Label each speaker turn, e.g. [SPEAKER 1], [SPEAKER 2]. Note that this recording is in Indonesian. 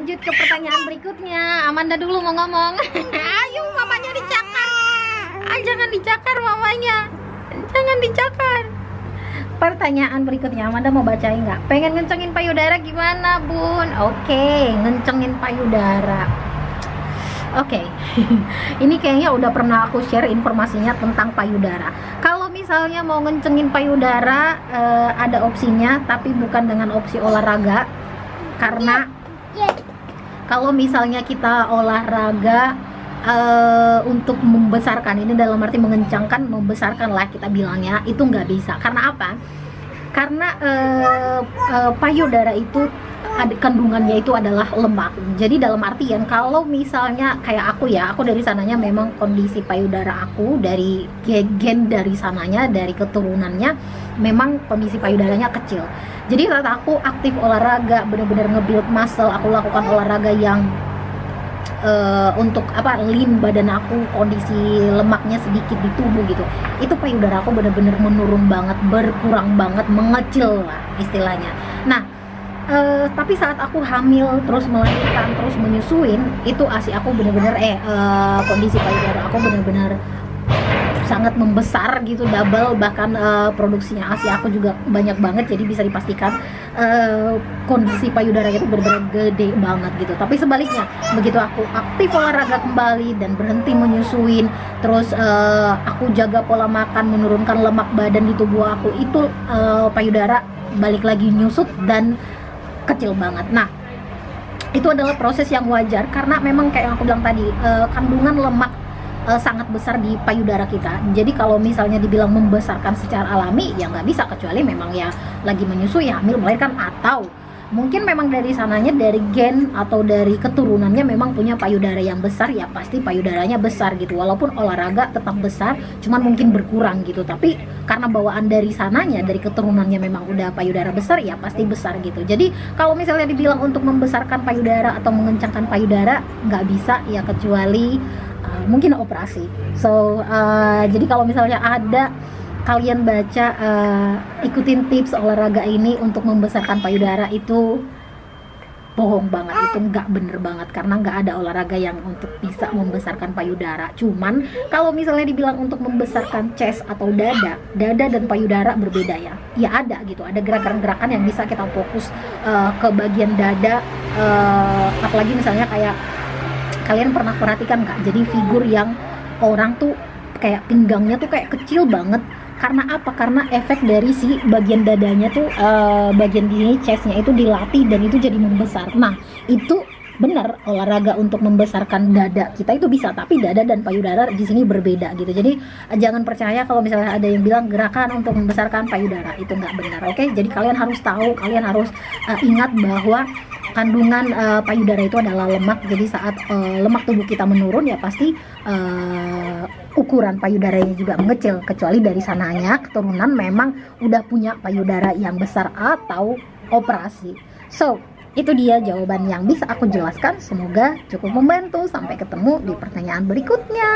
[SPEAKER 1] lanjut ke pertanyaan berikutnya. Amanda dulu mau ngomong. Ayo, mamanya dicakar. Jangan dicakar mamanya. Jangan dicakar. Pertanyaan berikutnya, Amanda mau bacain nggak? Pengen ngencengin payudara gimana, Bun? Oke, ngencengin payudara. Oke. Ini kayaknya udah pernah aku share informasinya tentang payudara. Kalau misalnya mau ngencengin payudara, ada opsinya, tapi bukan dengan opsi olahraga. Karena kalau misalnya kita olahraga untuk membesarkan, ini dalam arti mengencangkan, membesarkan lah kita bilangnya, itu nggak bisa. Karena apa? Karena payudara itu kandungannya itu adalah lemak. Jadi dalam artian kalau misalnya kayak aku ya, aku dari sananya memang kondisi payudara aku dari gen dari sananya, dari keturunannya memang kondisi payudaranya kecil. Jadi saat aku aktif olahraga, bener-bener nge-build muscle, aku lakukan olahraga yang untuk lean badan aku, kondisi lemaknya sedikit di tubuh gitu, itu payudara aku bener-bener menurun banget, berkurang banget, mengecil lah istilahnya. Nah, tapi saat aku hamil, terus melahirkan, terus menyusuin, itu ASI aku bener-bener kondisi payudara aku bener-bener sangat membesar gitu, double, bahkan produksinya ASI aku juga banyak banget. Jadi bisa dipastikan kondisi payudara itu benar-benar gede banget gitu. Tapi sebaliknya, begitu aku aktif olahraga kembali dan berhenti menyusuin, terus aku jaga pola makan, menurunkan lemak badan di tubuh aku, itu payudara balik lagi nyusut dan kecil banget. Nah, itu adalah proses yang wajar karena memang kayak yang aku bilang tadi, kandungan lemak sangat besar di payudara kita. Jadi kalau misalnya dibilang membesarkan secara alami, ya nggak bisa, kecuali memang ya lagi menyusui, hamil, melahirkan, atau mungkin memang dari sananya, dari gen atau dari keturunannya memang punya payudara yang besar, ya pasti payudaranya besar gitu. Walaupun olahraga tetap besar, cuman mungkin berkurang gitu. Tapi karena bawaan dari sananya, dari keturunannya memang udah payudara besar, ya pasti besar gitu. Jadi kalau misalnya dibilang untuk membesarkan payudara atau mengencangkan payudara, nggak bisa ya, kecuali mungkin operasi. So jadi kalau misalnya ada kalian baca, ikutin tips olahraga ini untuk membesarkan payudara, itu bohong banget, itu nggak bener banget, karena nggak ada olahraga yang untuk bisa membesarkan payudara. Cuman kalau misalnya dibilang untuk membesarkan chest atau dada dan payudara berbeda ya, ya ada gitu, ada gerakan-gerakan yang bisa kita fokus ke bagian dada, apalagi misalnya kayak kalian pernah perhatikan nggak, jadi figur yang orang tuh kayak pinggangnya tuh kayak kecil banget. Karena apa? Karena efek dari si bagian dadanya tuh, bagian ini chestnya itu dilatih dan itu jadi membesar. Nah, itu benar, olahraga untuk membesarkan dada kita itu bisa, tapi dada dan payudara di sini berbeda gitu. Jadi jangan percaya kalau misalnya ada yang bilang gerakan untuk membesarkan payudara, itu nggak benar. Oke, jadi kalian harus tahu, kalian harus ingat bahwa kandungan payudara itu adalah lemak. Jadi saat lemak tubuh kita menurun, ya pasti ukuran payudaranya juga mengecil, kecuali dari sananya keturunan memang udah punya payudara yang besar atau operasi. So, itu dia jawaban yang bisa aku jelaskan. Semoga cukup membantu. Sampai ketemu di pertanyaan berikutnya.